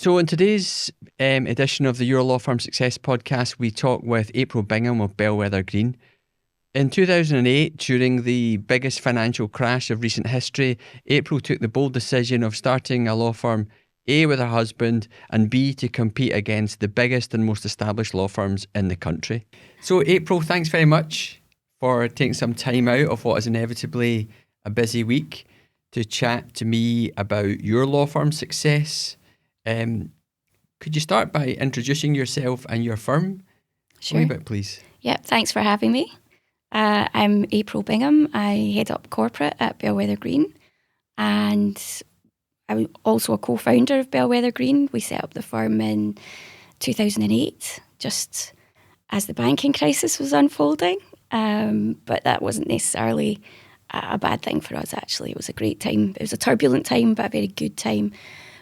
So in today's edition of the Your Law Firm Success podcast, we talk with April Bingham of Bellwether Green. In 2008, during the biggest financial crash of recent history, April took the bold decision of starting a law firm, A, with her husband, and B, to compete against the biggest and most established law firms in the country. So April, thanks very much for taking some time out of what is inevitably a busy week to chat to me about your law firm success. Could you start by introducing yourself and your firm? Sure. A wee bit, please. Yeah, thanks for having me. I'm April Bingham. I head up corporate at Bellwether Green, and I'm also a co-founder of Bellwether Green. We set up the firm in 2008, just as the banking crisis was unfolding. But that wasn't necessarily a bad thing for us, actually. It was a great time. It was a turbulent time, but a very good time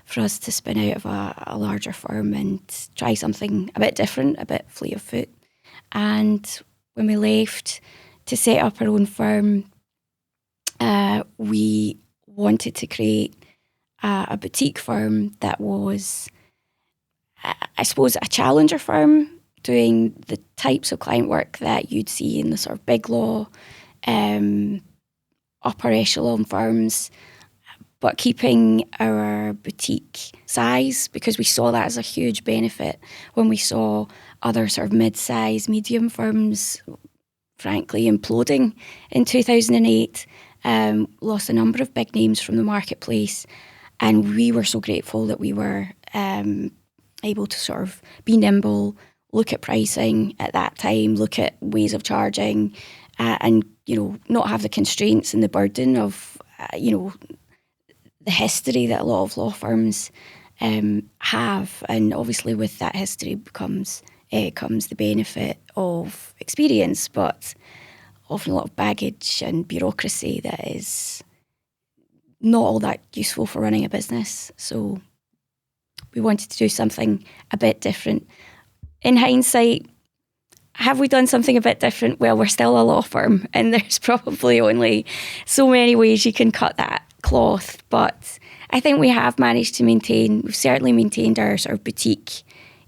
for us to spin out of a larger firm and try something a bit different, a bit fleet of foot. And when we left to set up our own firm, we wanted to create a boutique firm that was, I suppose, a challenger firm, doing the types of client work that you'd see in the sort of big law, upper echelon firms, but keeping our boutique size, because we saw that as a huge benefit when we saw other sort of mid-size, medium firms, frankly, imploding in 2008, lost a number of big names from the marketplace. And we were so grateful that we were able to sort of be nimble, look at pricing at that time, look at ways of charging, and, not have the constraints and the burden of, the history that a lot of law firms have. And obviously with that history comes the benefit of experience, but often a lot of baggage and bureaucracy that is not all that useful for running a business. So we wanted to do something a bit different. In hindsight, have we done something a bit different? Well, we're still a law firm, and there's probably only so many ways you can cut that cloth, but I think we have managed to we've certainly maintained our sort of boutique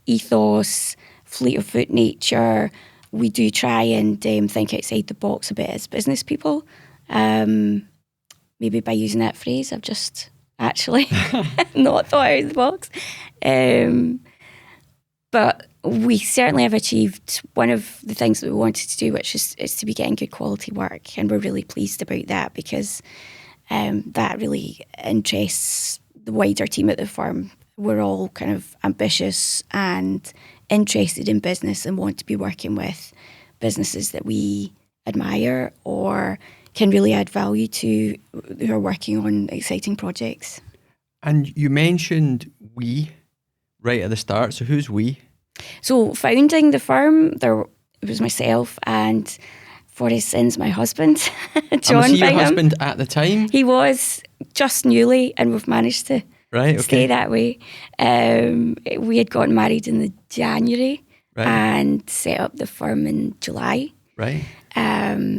ethos, fleet of foot nature. We do try and think outside the box a bit as business people. Maybe by using that phrase, I've just actually not thought out of the box. But we certainly have achieved one of the things that we wanted to do, which is to be getting good quality work. And we're really pleased about that, because that really interests the wider team at the firm. We're all kind of ambitious and interested in business and want to be working with businesses that we admire or can really add value to, who are working on exciting projects. And you mentioned we right at the start. So who's we? So founding the firm, it was myself and, for his sins, my husband, John Was he Bingham. your husband at the time? He was, just newly, and we've managed to stay that way. We had gotten married in the January and set up the firm in July. Right.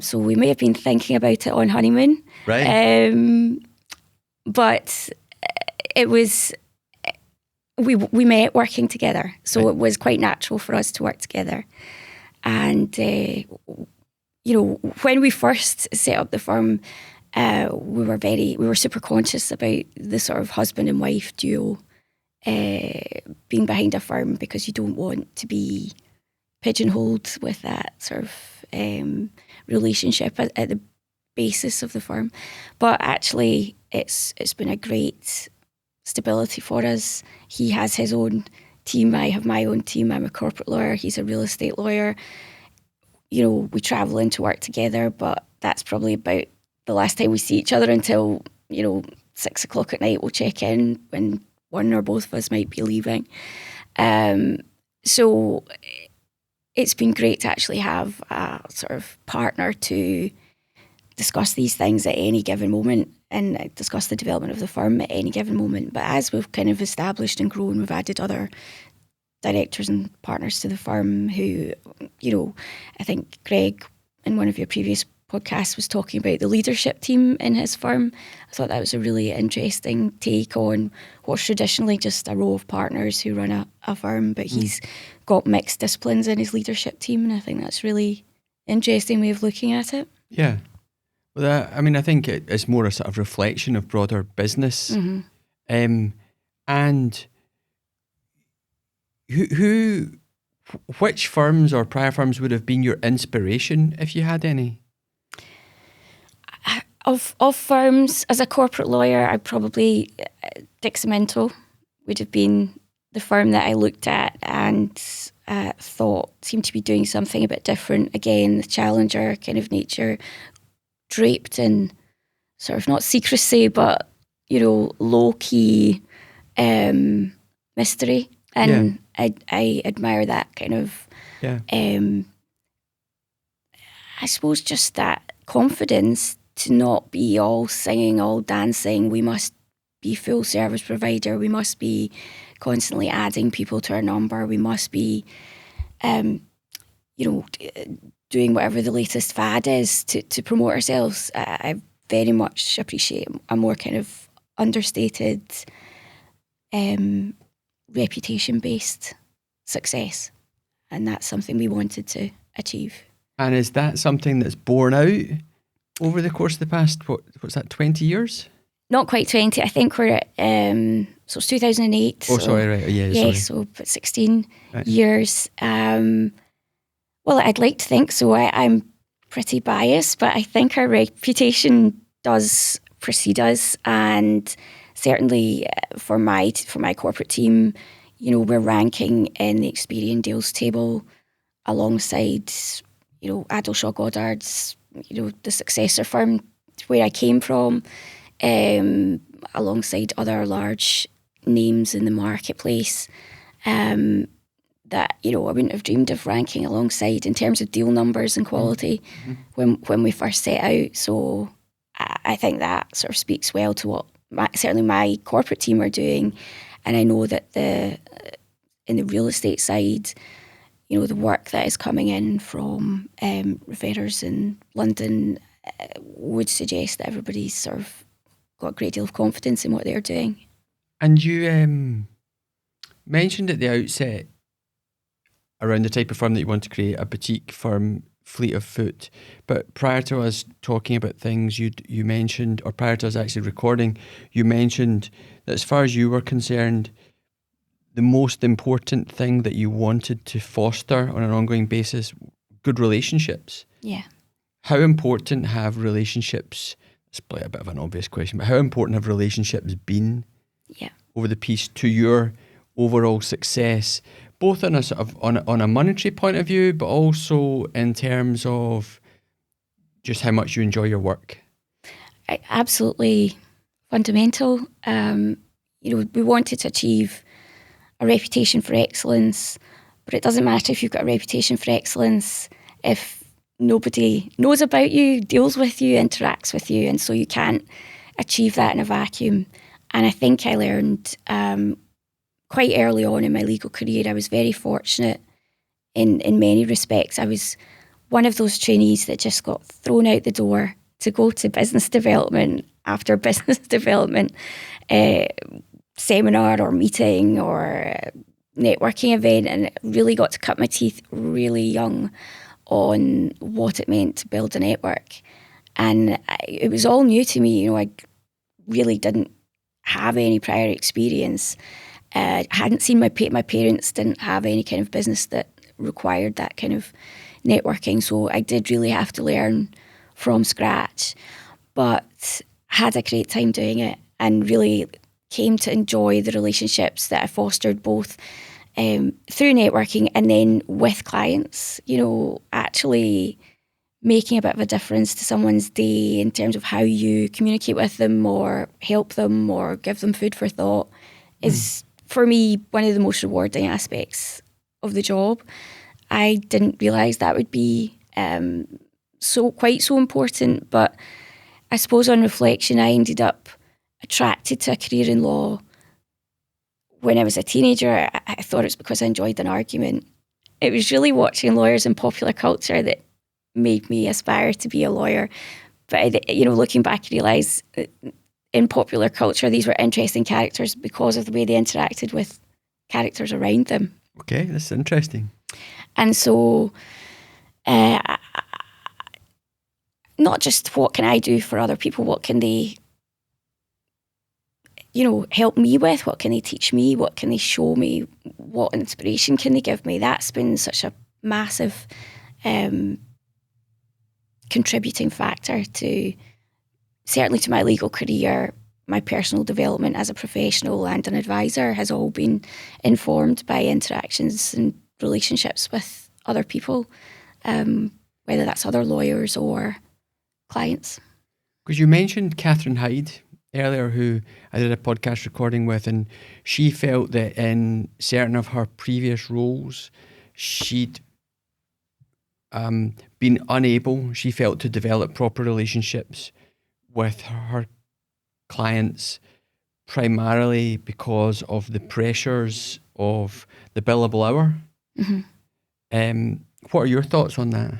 So we may have been thinking about it on honeymoon. Right. But it was, we met working together. So it was quite natural for us to work together. And when we first set up the firm, we were super conscious about the sort of husband and wife duo being behind a firm, because you don't want to be pigeonholed with that sort of relationship at the basis of the firm. But actually, it's been a great stability for us. He has his own team. I have my own team. I'm a corporate lawyer. He's a real estate lawyer. We travel into work together, but that's probably about the last time we see each other until, 6:00 at night. We'll check in when one or both of us might be leaving. So it's been great to actually have a sort of partner to discuss these things at any given moment and discuss the development of the firm at any given moment. But as we've kind of established and grown, we've added other directors and partners to the firm who, I think Greg, in one of your previous podcast was talking about the leadership team in his firm. I thought that was a really interesting take on what's traditionally just a row of partners who run a firm, but he's got mixed disciplines in his leadership team, and I think that's really interesting way of looking at it. Yeah. Well, I think it's more a sort of reflection of broader business. And which firms or prior firms would have been your inspiration, if you had any? Of firms, as a corporate lawyer, I probably Dixie would have been the firm that I looked at and thought seemed to be doing something a bit different. Again, the challenger kind of nature, draped in sort of not secrecy, but low key mystery, and I admire that kind of. I suppose just that confidence to not be all singing, all dancing. We must be full service provider. We must be constantly adding people to our number. We must be, doing whatever the latest fad is to promote ourselves. I very much appreciate a more kind of understated, reputation-based success. And that's something we wanted to achieve. And is that something that's borne out over the course of the past, what's that, 20 years? Not quite 20. I think we're at, so it's 2008. Oh, sorry, right. Yeah, sorry. So about 16 years. Well, I'd like to think so. I'm pretty biased, but I think our reputation does precede us. And certainly for my corporate team, we're ranking in the Experian deals table alongside, Adelshaw Goddard's, the successor firm where I came from, alongside other large names in the marketplace that, I wouldn't have dreamed of ranking alongside in terms of deal numbers and quality when we first set out. So I think that sort of speaks well to what certainly my corporate team are doing. And I know that in the real estate side, the work that is coming in from referrers in London would suggest that everybody's sort of got a great deal of confidence in what they're doing. And you mentioned at the outset around the type of firm that you want to create, a boutique firm, fleet of foot. But prior to us talking about things, you mentioned, or prior to us actually recording, you mentioned that as far as you were concerned, the most important thing that you wanted to foster on an ongoing basis, good relationships. Yeah. How important have relationships, it's probably a bit of an obvious question, but how important have relationships been over the piece to your overall success, both on a sort of on a monetary point of view, but also in terms of just how much you enjoy your work? Absolutely fundamental. We wanted to achieve a reputation for excellence, but it doesn't matter if you've got a reputation for excellence if nobody knows about you, deals with you, interacts with you, and so you can't achieve that in a vacuum. And I think I learned quite early on in my legal career, I was very fortunate in many respects. I was one of those trainees that just got thrown out the door to go to business development after business development seminar or meeting or networking event, and really got to cut my teeth really young on what it meant to build a network. And it was all new to me. I really didn't have any prior experience. Hadn't seen my parents didn't have any kind of business that required that kind of networking, so I did really have to learn from scratch, but had a great time doing it and really came to enjoy the relationships that I fostered both through networking and then with clients, actually making a bit of a difference to someone's day in terms of how you communicate with them or help them or give them food for thought is, for me, one of the most rewarding aspects of the job. I didn't realise that would be quite so important, but I suppose on reflection, I ended up attracted to a career in law when I was a teenager. I thought it's because I enjoyed an argument. It was really watching lawyers in popular culture that made me aspire to be a lawyer. But, looking back, I realise in popular culture, these were interesting characters because of the way they interacted with characters around them. Okay, that's interesting. And so, not just what can I do for other people, what can they, help me with, what can they teach me, what can they show me, what inspiration can they give me. That's been such a massive contributing factor to, certainly to my legal career. My personal development as a professional and an advisor has all been informed by interactions and relationships with other people, whether that's other lawyers or clients. Because you mentioned Catherine Hyde earlier, who I did a podcast recording with, and she felt that in certain of her previous roles, she'd been unable, she felt, to develop proper relationships with her clients, primarily because of the pressures of the billable hour. Mm-hmm. What are your thoughts on that?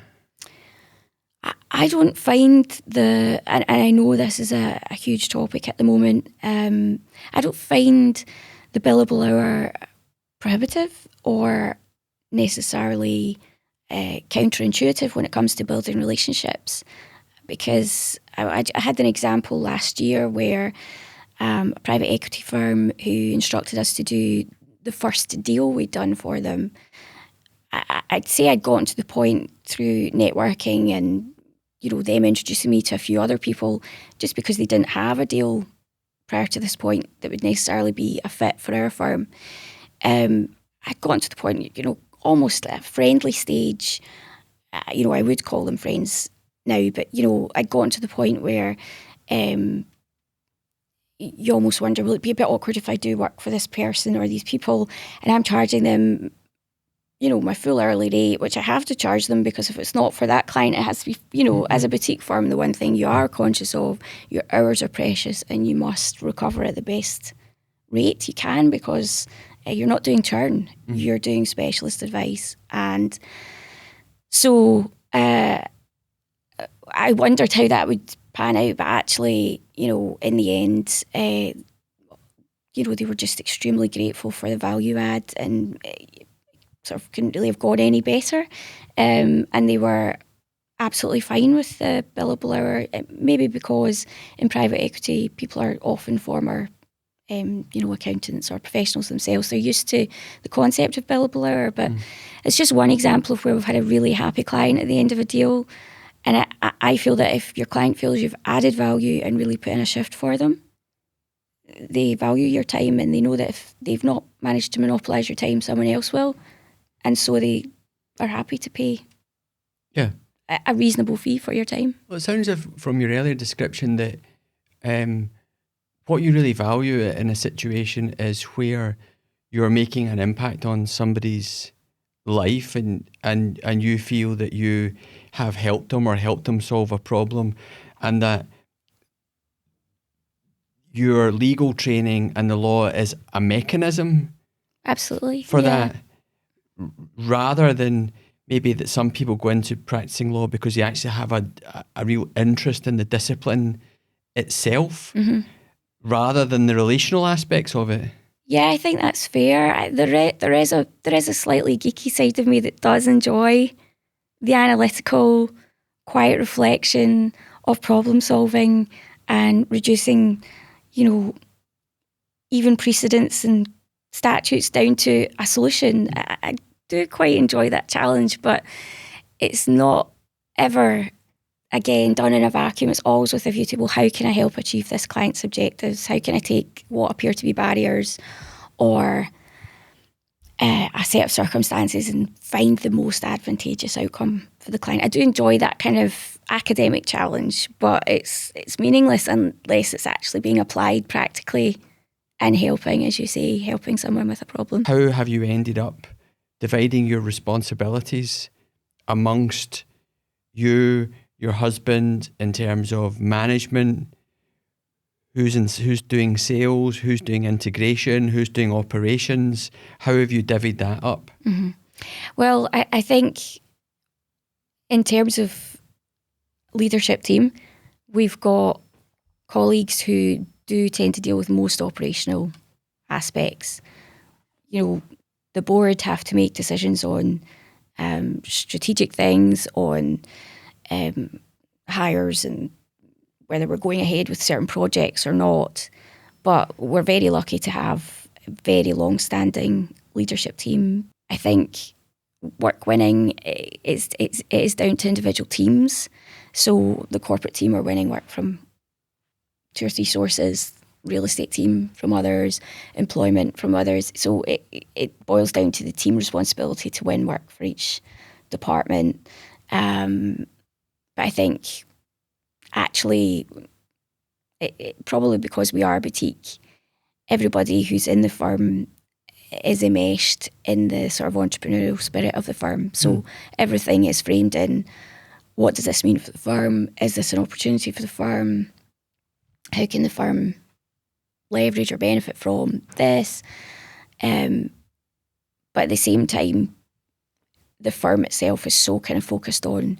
I don't find and I know this is a huge topic at the moment, I don't find the billable hour prohibitive or necessarily counterintuitive when it comes to building relationships, because I had an example last year where a private equity firm who instructed us to do the first deal we'd done for them, I'd say I'd gotten to the point through networking and them introducing me to a few other people, just because they didn't have a deal prior to this point that would necessarily be a fit for our firm. I'd gotten to the point, almost at a friendly stage. I would call them friends now, but I'd gotten to the point where you almost wonder, will it be a bit awkward if I do work for this person or these people, and I'm charging them my full hourly rate, which I have to charge them, because if it's not for that client, it has to be, as a boutique firm, the one thing you are conscious of, your hours are precious and you must recover at the best rate you can, because you're not doing churn, you're doing specialist advice. And so I wondered how that would pan out, but actually, in the end, they were just extremely grateful for the value add, and sort of couldn't really have gone any better, and they were absolutely fine with the billable hour. Maybe because in private equity, people are often former, accountants or professionals themselves. They're used to the concept of billable hour. But it's just one example of where we've had a really happy client at the end of a deal. And I feel that if your client feels you've added value and really put in a shift for them, they value your time, and they know that if they've not managed to monopolise your time, someone else will. And so they are happy to pay a reasonable fee for your time. Well, it sounds from your earlier description that what you really value in a situation is where you're making an impact on somebody's life, and you feel that you have helped them or helped them solve a problem, and that your legal training and the law is a mechanism Absolutely for that, rather than maybe that some people go into practicing law because they actually have a real interest in the discipline itself, rather than the relational aspects of it. Yeah, I think that's fair. There is a slightly geeky side of me that does enjoy the analytical, quiet reflection of problem solving and reducing, even precedents and statutes down to a solution. I do quite enjoy that challenge, but it's not ever, again, done in a vacuum. It's always with a view to, well, how can I help achieve this client's objectives? How can I take what appear to be barriers or a set of circumstances and find the most advantageous outcome for the client? I do enjoy that kind of academic challenge, but it's meaningless unless it's actually being applied practically and helping, as you say, helping someone with a problem. How have you ended up dividing your responsibilities amongst you, your husband, in terms of management? Who's doing sales? Who's doing integration? Who's doing operations? How have you divvied that up? Well, I think In terms of leadership team, we've got colleagues who do tend to deal with most operational aspects. You know, the board have to make decisions on strategic things, on hires and whether we're going ahead with certain projects or not. But we're very lucky to have a very long-standing leadership team. I think work winning is down to individual teams. So the corporate team are winning work from 2 or 3 sources, real estate team from others, employment from others. So it boils down to the team responsibility to win work for each department. But I think actually, probably because we are a boutique, everybody who's in the firm is enmeshed in the sort of entrepreneurial spirit of the firm. So everything is framed in, what does this mean for the firm? Is this an opportunity for the firm? How can the firm leverage or benefit from this? But at the same time, the firm itself is so kind of focused on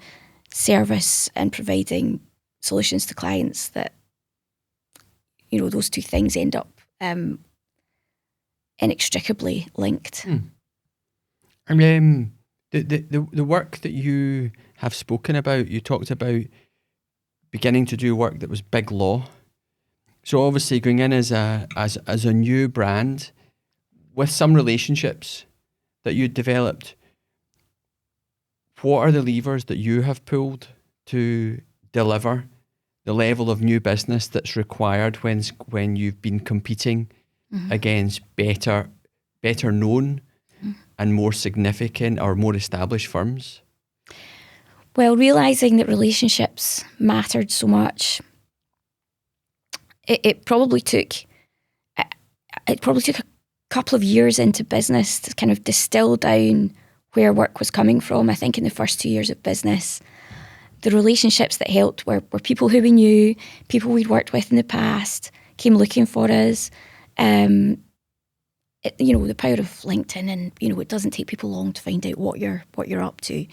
service and providing solutions to clients that, you know, those two things end up inextricably linked. And the work that you have spoken about, you talked about beginning to do work that was big law. So obviously going in as a new brand with some relationships that you developed, what are the levers that you have pulled to deliver the level of new business that's required when you've been competing against better known and more significant or more established firms? Well, realising that relationships mattered so much, it probably took a couple of years into business to kind of distill down where work was coming from. I think in the first 2 years of business, the relationships that helped were people who we knew, people we'd worked with in the past, came looking for us. The power of LinkedIn, and it doesn't take people long to find out what you're up to.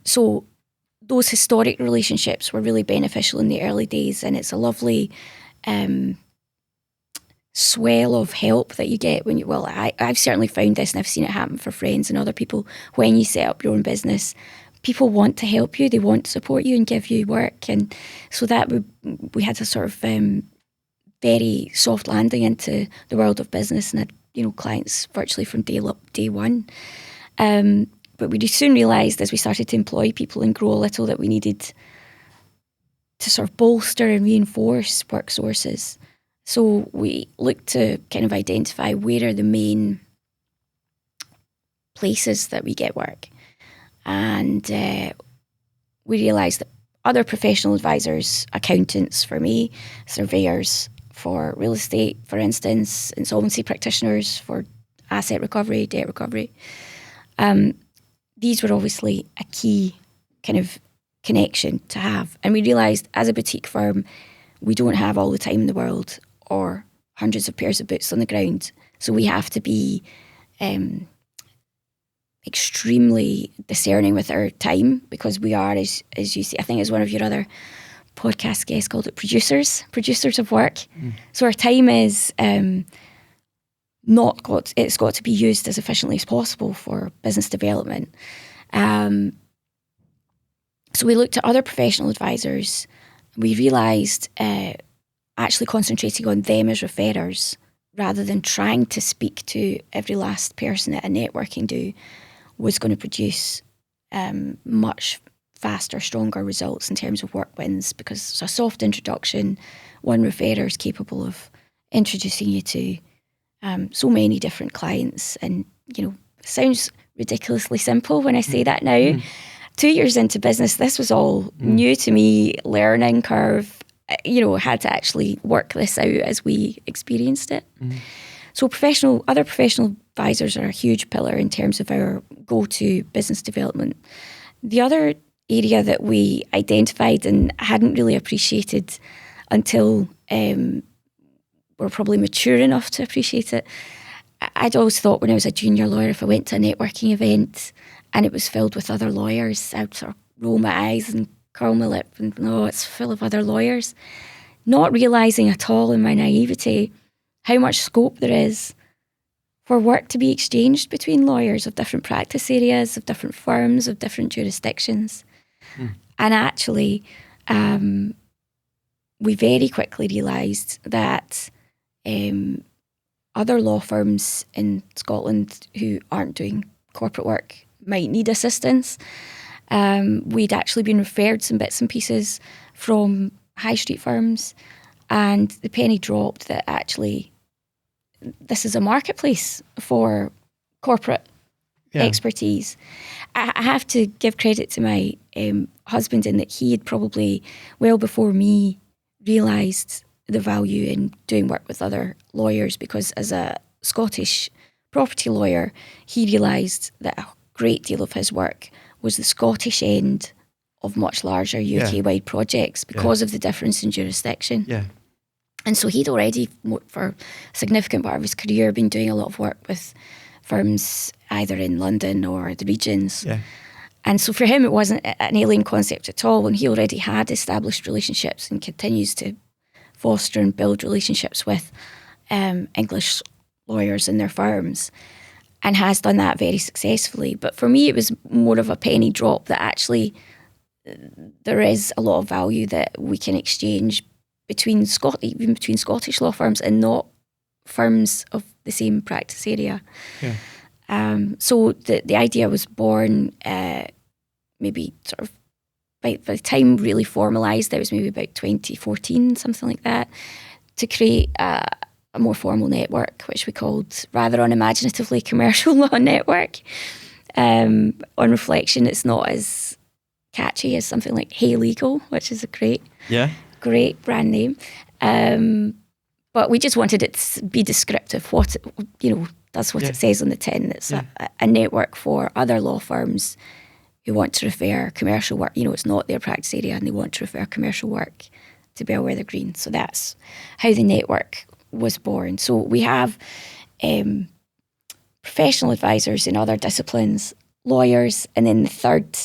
So those historic relationships were really beneficial in the early days, and it's a lovely swell of help that you get when I've certainly found this, and I've seen it happen for friends and other people. When you set up your own business, people want to help you, they want to support you and give you work, and so that we had a sort of very soft landing into the world of business, and had clients virtually from day one. But we soon realised, as we started to employ people and grow a little, that we needed to sort of bolster and reinforce work sources. So we looked to kind of identify where are the main places that we get work. And we realised that other professional advisors, accountants for me, surveyors for real estate, for instance, insolvency practitioners for asset recovery, debt recovery, these were obviously a key kind of connection to have. And we realised as a boutique firm, we don't have all the time in the world or hundreds of pairs of boots on the ground. So we have to be extremely discerning with our time, because we are, as you see, I think as one of your other podcast guests called it, producers of work. So our time is it's got to be used as efficiently as possible for business development. So we looked at other professional advisors. We realised actually concentrating on them as referrers rather than trying to speak to every last person at a networking do was going to produce much faster, stronger results in terms of work wins, because it's a soft introduction. One referrer is capable of introducing you to so many different clients. And, it sounds ridiculously simple when I say that now. 2 years into business, this was all new to me, learning curve. Had to actually work this out as we experienced it. So other professional advisors are a huge pillar in terms of our go-to business development. The other area that we identified and hadn't really appreciated until we're probably mature enough to appreciate it, I'd always thought when I was a junior lawyer, if I went to a networking event and it was filled with other lawyers, I'd sort of roll my eyes and curl my lip and, oh, it's full of other lawyers. Not realising at all in my naivety how much scope there is for work to be exchanged between lawyers of different practice areas, of different firms, of different jurisdictions. And actually, we very quickly realised that other law firms in Scotland who aren't doing corporate work might need assistance. We'd actually been referred some bits and pieces from high street firms, and the penny dropped that actually this is a marketplace for corporate expertise. I have to give credit to my husband in that he had probably, well before me, realised the value in doing work with other lawyers, because as a Scottish property lawyer, he realised that a great deal of his work was the Scottish end of much larger UK-wide projects because of the difference in jurisdiction. Yeah. And so he'd already, for a significant part of his career, been doing a lot of work with firms either in London or the regions. Yeah. And so for him, it wasn't an alien concept at all, and he already had established relationships and continues to foster and build relationships with English lawyers in their firms, and has done that very successfully. But for me, it was more of a penny drop that actually there is a lot of value that we can exchange between between Scottish law firms and not firms of the same practice area. Yeah. So the idea was born maybe sort of by the time really formalised, it was maybe about 2014, something like that, to create a more formal network, which we called, rather unimaginatively, Commercial Law Network. On reflection, it's not as catchy as something like Hey Legal, which is a great brand name. But we just wanted it to be descriptive. That's what it says on the tin. It's a network for other law firms who want to refer commercial work. It's not their practice area and they want to refer commercial work to Bellwether Green. So that's how the network was born. So we have professional advisors in other disciplines, lawyers, and then the third,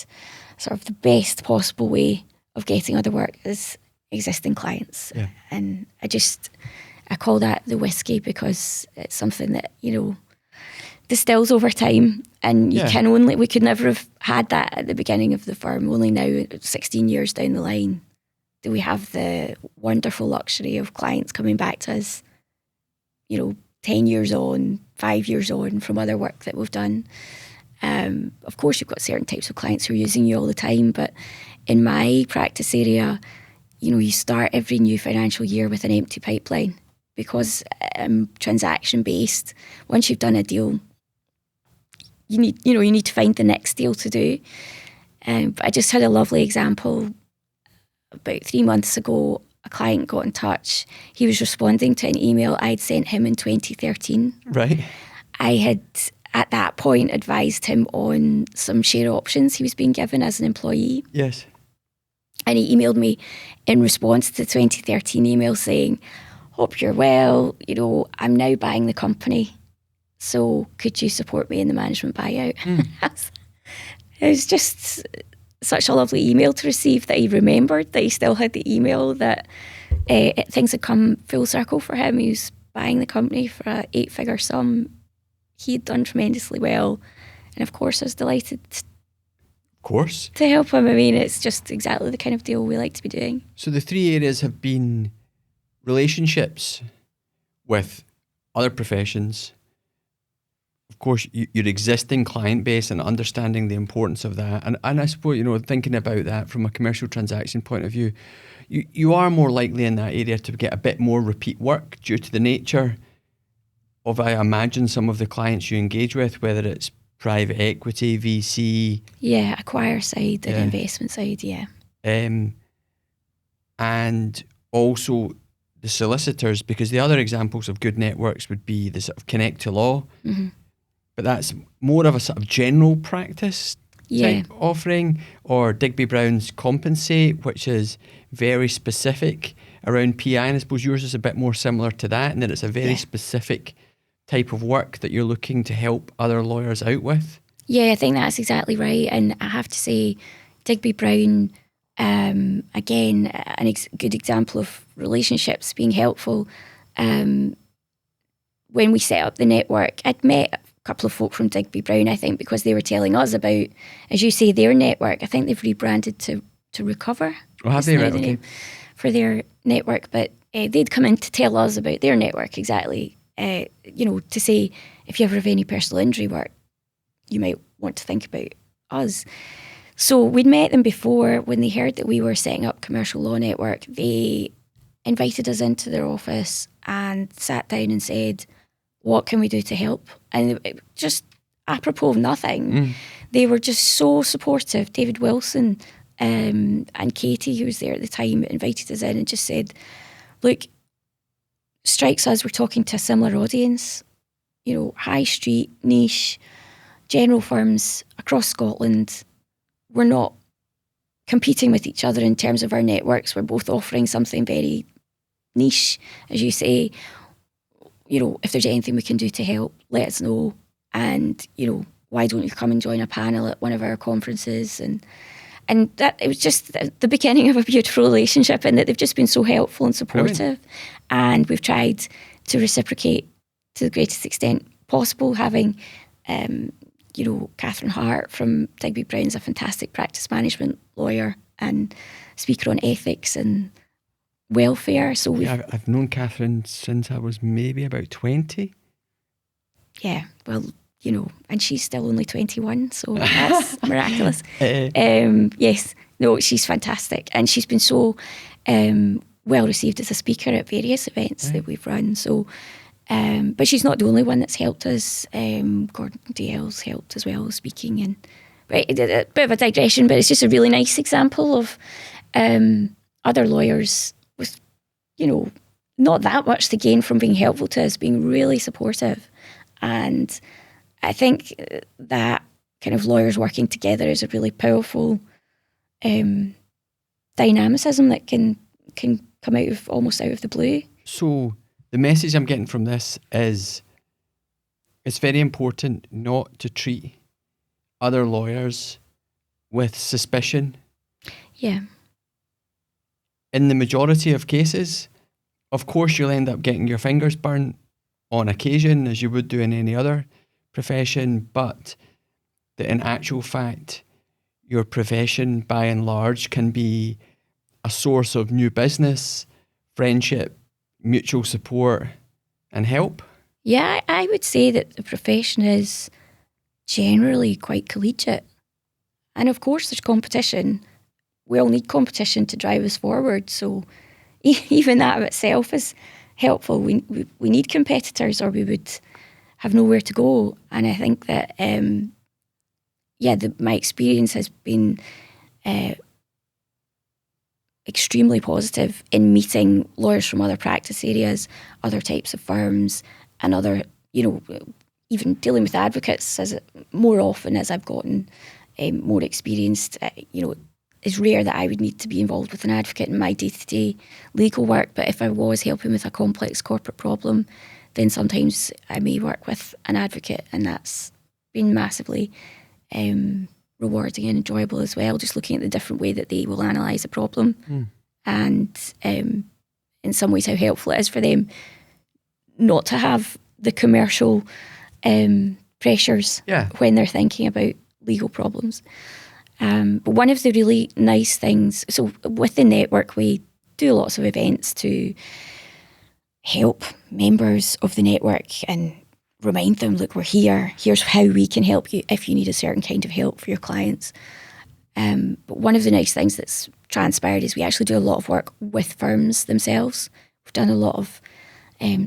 sort of the best possible way of getting other work is existing clients. Yeah. And I call that the whiskey because it's something that, distills over time, and we could never have had that at the beginning of the firm. Only now, 16 years down the line, do we have the wonderful luxury of clients coming back to us, 10 years on, 5 years on from other work that we've done. Of course, you've got certain types of clients who are using you all the time, but in my practice area, you start every new financial year with an empty pipeline because transaction based. Once you've done a deal, you need to find the next deal to do. But I just had a lovely example about 3 months ago. A client got in touch. He was responding to an email I'd sent him in 2013. Right. I had at that point advised him on some share options he was being given as an employee. Yes. And he emailed me in response to the 2013 email saying, "Hope you're well. I'm now buying the company. So could you support me in the management buyout?" It was just such a lovely email to receive that he remembered that he still had the email, that things had come full circle for him. He was buying the company for an 8-figure sum. He had done tremendously well. And of course, I was delighted to help him. I mean, it's just exactly the kind of deal we like to be doing. So the 3 areas have been relationships with other professions, of course, your existing client base and understanding the importance of that. And I suppose, thinking about that from a commercial transaction point of view, you are more likely in that area to get a bit more repeat work due to the nature of, I imagine, some of the clients you engage with, whether it's private equity, VC. Yeah, acquire side and investment side, yeah. And also the solicitors, because the other examples of good networks would be the sort of Connect to Law, but that's more of a sort of general practice type offering, or Digby Brown's Compensate, which is very specific around PI, and I suppose yours is a bit more similar to that, in that it's a very specific type of work that you're looking to help other lawyers out with? Yeah, I think that's exactly right. And I have to say, Digby Brown, again, good example of relationships being helpful. When we set up the network, I'd met a couple of folk from Digby Brown, I think, because they were telling us about, as you say, their network. I think they've rebranded to Recover. Oh, have they? Right, okay. For their network, but they'd come in to tell us about their network exactly. To say, if you ever have any personal injury work, you might want to think about us. So we'd met them before. When they heard that we were setting up Commercial Law Network, they invited us into their office and sat down and said, what can we do to help? And it just apropos of nothing, they were just so supportive. David Wilson and Katie, who was there at the time, invited us in and just said, look, strikes us, we're talking to a similar audience, high street, niche, general firms across Scotland. We're not competing with each other in terms of our networks. We're both offering something very niche, as you say. If there's anything we can do to help, let us know. And, why don't you come and join a panel at one of our conferences? And that it was just the beginning of a beautiful relationship, in that they've just been so helpful and supportive. Brilliant. And we've tried to reciprocate to the greatest extent possible, having Catherine Hart from Digby Brown's a fantastic practice management lawyer and speaker on ethics and welfare. So I've known Catherine since I was maybe about 20. Yeah, well, and she's still only 21, so that's miraculous. Yes, no, she's fantastic, and she's been so well received as a speaker at various events that we've run. So. But she's not the only one that's helped us. Gordon Dale's helped as well, speaking. And a bit of a digression, but it's just a really nice example of other lawyers with, not that much to gain from being helpful to us, being really supportive. And I think that kind of lawyers working together is a really powerful dynamicism that can come almost out of the blue. So the message I'm getting from this is it's very important not to treat other lawyers with suspicion. Yeah. In the majority of cases, of course, you'll end up getting your fingers burnt on occasion, as you would do in any other profession, but that in actual fact, your profession by and large can be a source of new business, friendship, mutual support and help? Yeah, I would say that the profession is generally quite collegiate. And of course there's competition. We all need competition to drive us forward. So even that of itself is helpful. We need competitors or we would have nowhere to go. And I think that, my experience has been extremely positive in meeting lawyers from other practice areas, other types of firms, and other, even dealing with advocates more often as I've gotten more experienced. It's rare that I would need to be involved with an advocate in my day-to-day legal work, but if I was helping with a complex corporate problem, then sometimes I may work with an advocate, and that's been massively rewarding and enjoyable as well, just looking at the different way that they will analyse a problem and in some ways how helpful it is for them not to have the commercial pressures when they're thinking about legal problems. But one of the really nice things, so with the network we do lots of events to help members of the network and remind them, look, we're here. Here's how we can help you if you need a certain kind of help for your clients. But one of the nice things that's transpired is we actually do a lot of work with firms themselves. We've done a lot of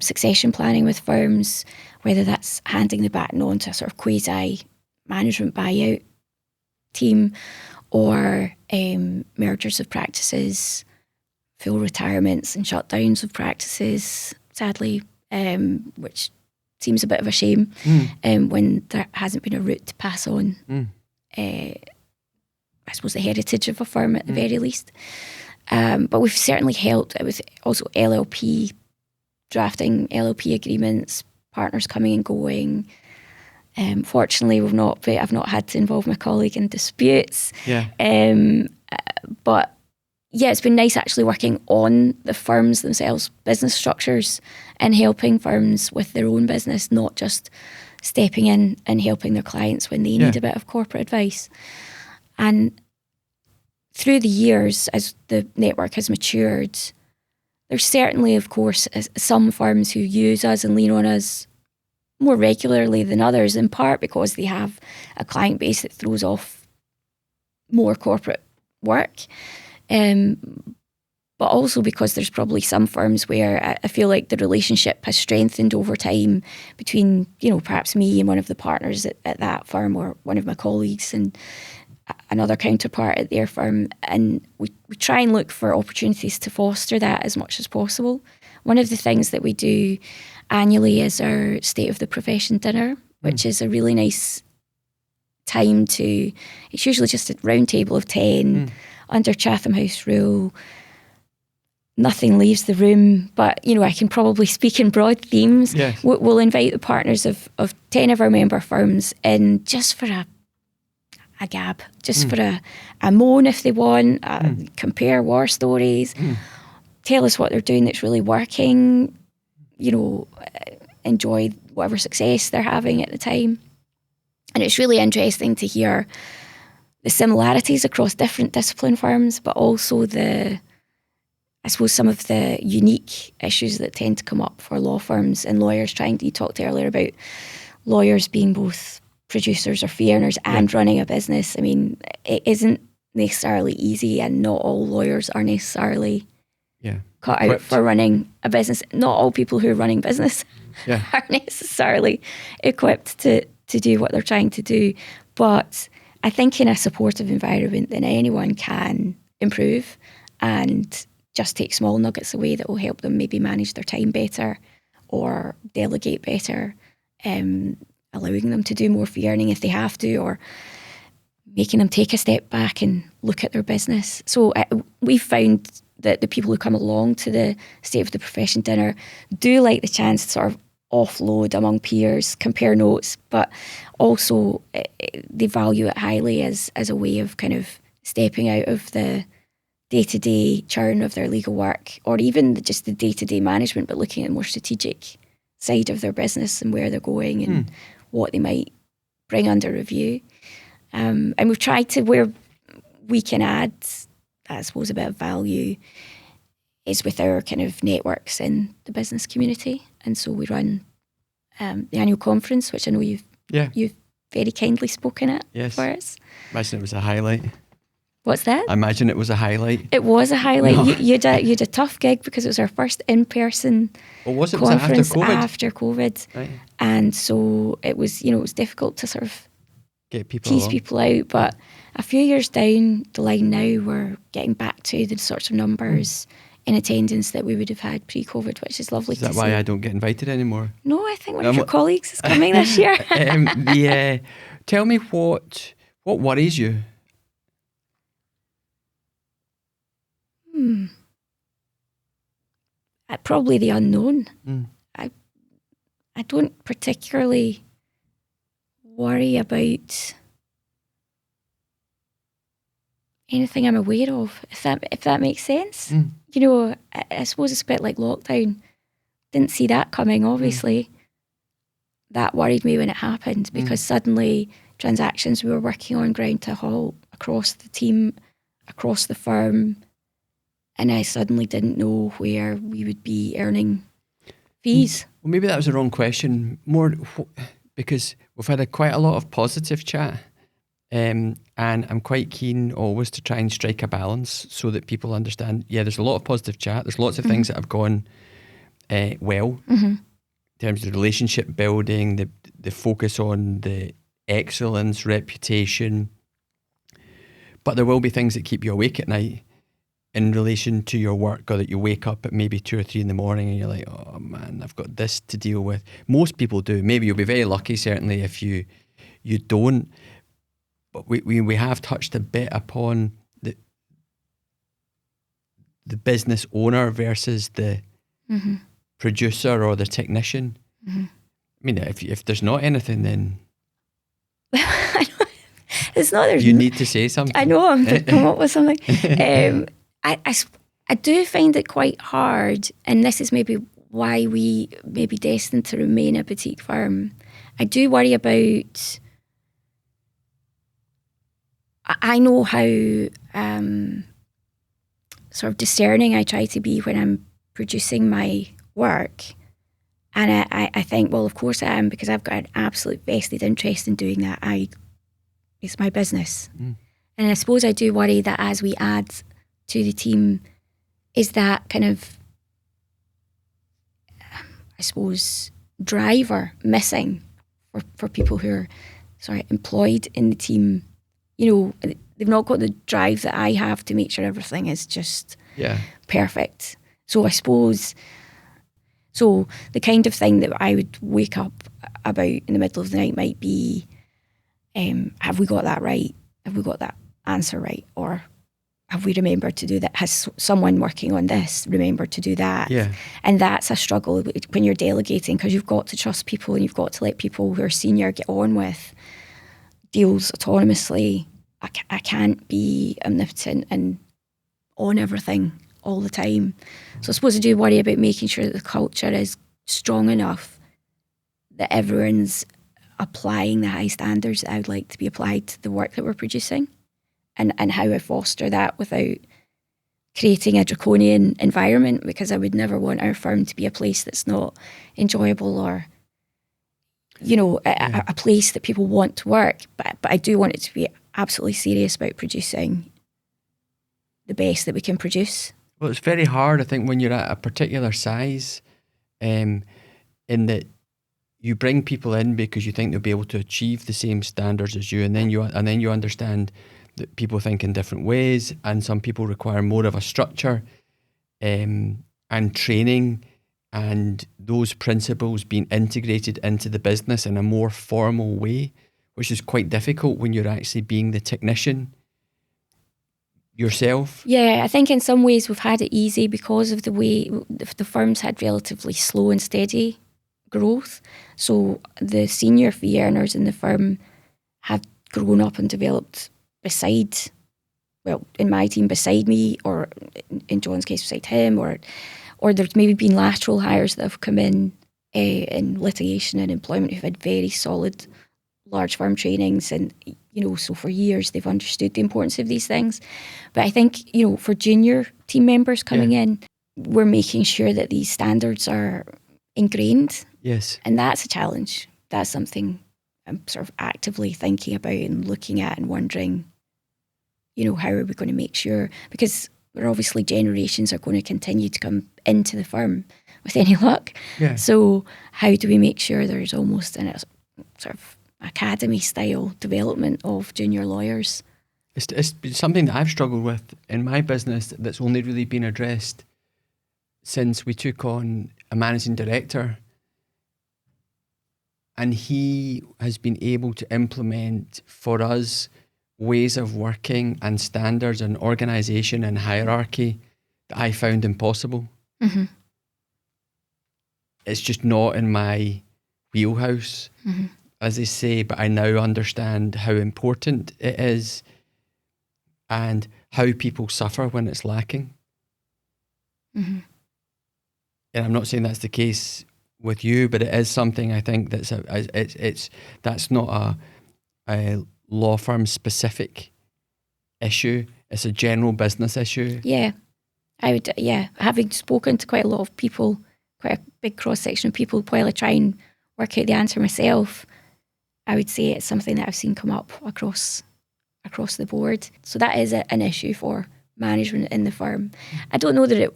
succession planning with firms, whether that's handing the baton on to a sort of quasi-management buyout team or mergers of practices, full retirements and shutdowns of practices, sadly, which seems a bit of a shame when there hasn't been a route to pass on, I suppose, the heritage of a firm at the very least. But we've certainly helped with also LLP, drafting LLP agreements, partners coming and going. Fortunately, I've not had to involve my colleague in disputes. Yeah. But yeah, it's been nice actually working on the firms themselves, business structures, and helping firms with their own business, not just stepping in and helping their clients when they need a bit of corporate advice. And through the years, as the network has matured, there's certainly, of course, some firms who use us and lean on us more regularly than others, in part because they have a client base that throws off more corporate work. But also because there's probably some firms where I feel like the relationship has strengthened over time between, perhaps me and one of the partners at that firm, or one of my colleagues and another counterpart at their firm. And we try and look for opportunities to foster that as much as possible. One of the things that we do annually is our State of the Profession dinner, which is a really nice time it's usually just a round table of 10 under Chatham House rule. Nothing leaves the room, but I can probably speak in broad themes. Yes. We'll invite the partners of 10 of our member firms in just for a gab, just for a moan if they want, compare war stories, tell us what they're doing that's really working, enjoy whatever success they're having at the time. And it's really interesting to hear the similarities across different discipline firms, but also some of the unique issues that tend to come up for law firms and lawyers you talked earlier about lawyers being both producers or fee earners and running a business. I mean, it isn't necessarily easy, and not all lawyers are necessarily cut out for running a business. Not all people who are running business are necessarily equipped to do what they're trying to do. But I think in a supportive environment, then anyone can improve and just take small nuggets away that will help them maybe manage their time better or delegate better, allowing them to do more fee earning if they have to, or making them take a step back and look at their business. So we've found that the people who come along to the State of the Profession dinner do like the chance to sort of offload among peers, compare notes, but also they value it highly as a way of kind of stepping out of the day-to-day churn of their legal work, or even just the day-to-day management, but looking at the more strategic side of their business and where they're going and what they might bring under review. And we've tried to, where we can add, I suppose, a bit of value is with our kind of networks in the business community. And so we run the annual conference, which I know you've very kindly spoken at for us. Imagine it was a highlight. What's that? I imagine it was a highlight. It was a highlight. No. You had a tough gig because it was our first in-person Was it conference after COVID. Right. And so it was, it was difficult to sort of Get people tease along. people out. But a few years down the line now, we're getting back to the sorts of numbers in attendance that we would have had pre-COVID, which is lovely to see. Is that why I don't get invited anymore? No, I think one of your colleagues is coming this year. Tell me what worries you? Probably the unknown. I don't particularly worry about anything I'm aware of, if that makes sense. I suppose it's a bit like lockdown. Didn't see that coming, obviously. That worried me when it happened, because suddenly transactions we were working on ground to a halt across the team, across the firm, and I suddenly didn't know where we would be earning fees. Well, maybe that was the wrong question. More because we've had quite a lot of positive chat, and I'm quite keen always to try and strike a balance so that people understand. Yeah, there's a lot of positive chat. There's lots of things that have gone well in terms of relationship building, the focus on the excellence, reputation. But there will be things that keep you awake at night in relation to your work, or that you wake up at maybe 2 or 3 in the morning and you're like, oh man, I've got this to deal with. Most people do. Maybe you'll be very lucky, certainly, if you don't. But we have touched a bit upon the business owner versus the producer or the technician. mean, if there's not anything, then It's not. There's you need to say something. I know I'm to come up with something. I do find it quite hard, and this is maybe why we may be destined to remain a boutique firm. I do worry about. I know how sort of discerning I try to be when I'm producing my work. And I think, well, of course I am, because I've got an absolute vested interest in doing that. It's my business. Mm. And I suppose I do worry that as we add to the team, is that kind of, I suppose, driver missing for people who are employed in the team. They've not got the drive that I have to make sure everything is just perfect. So I suppose, the kind of thing that I would wake up about in the middle of the night might be, have we got that right? Have we got that answer right? Or have we remembered to do that? Has someone working on this remembered to do that? Yeah. And that's a struggle when you're delegating, because you've got to trust people and you've got to let people who are senior get on with deals autonomously. I can't be omnipotent and on everything all the time. So I suppose I do worry about making sure that the culture is strong enough that everyone's applying the high standards that I would like to be applied to the work that we're producing, and how I foster that without creating a draconian environment, because I would never want our firm to be a place that's not enjoyable or, a place that people want to work. But I do want it to be absolutely serious about producing the best that we can produce. Well, it's very hard, I think, when you're at a particular size, in that you bring people in because you think they'll be able to achieve the same standards as you, and then you understand that people think in different ways, and some people require more of a structure and training, and those principles being integrated into the business in a more formal way, which is quite difficult when you're actually being the technician yourself. Yeah, I think in some ways we've had it easy because of the way the firm's had relatively slow and steady growth. So the senior fee earners in the firm have grown up and developed in my team beside me, or in John's case beside him, or there's maybe been lateral hires that have come in litigation and employment who've had very solid large firm trainings, and so for years they've understood the importance of these things. But I think for junior team members coming in, we're making sure that these standards are ingrained. Yes. And that's a challenge. That's something I'm sort of actively thinking about and looking at and wondering, how are we going to make sure, because we're obviously generations are going to continue to come into the firm with any luck. Yeah. So how do we make sure there's almost a sort of academy style development of junior lawyers? It's something that I've struggled with in my business that's only really been addressed since we took on a managing director, and he has been able to implement for us ways of working and standards and organisation and hierarchy that I found impossible. Mm-hmm. It's just not in my wheelhouse. Mm-hmm. As they say, but I now understand how important it is and how people suffer when it's lacking. Mm-hmm. And I'm not saying that's the case with you, but it is something I think that's not a law firm specific issue. It's a general business issue. Yeah, I would. Yeah, having spoken to quite a lot of people, quite a big cross section of people, while I try and work out the answer myself, I would say it's something that I've seen come up across the board. So that is an issue for management in the firm. I don't know that it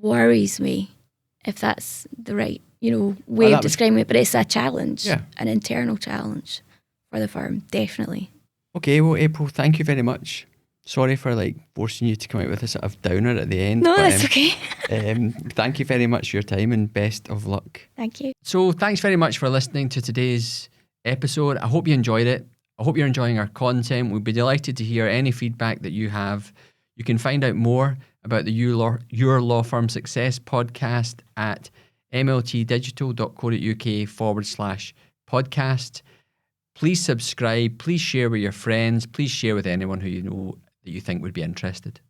worries me, if that's the right way of describing it, but it's a challenge, an internal challenge for the firm, definitely. Okay, well, April, thank you very much. Sorry for forcing you to come out with a sort of downer at the end. No, that's okay. Thank you very much for your time, and best of luck. Thank you. So thanks very much for listening to today's episode. I hope you enjoyed it. I hope you're enjoying our content. We'd be delighted to hear any feedback that you have. You can find out more about the Your Law Firm Success podcast at mltdigital.co.uk/podcast. Please subscribe, please share with your friends, please share with anyone who you know that you think would be interested.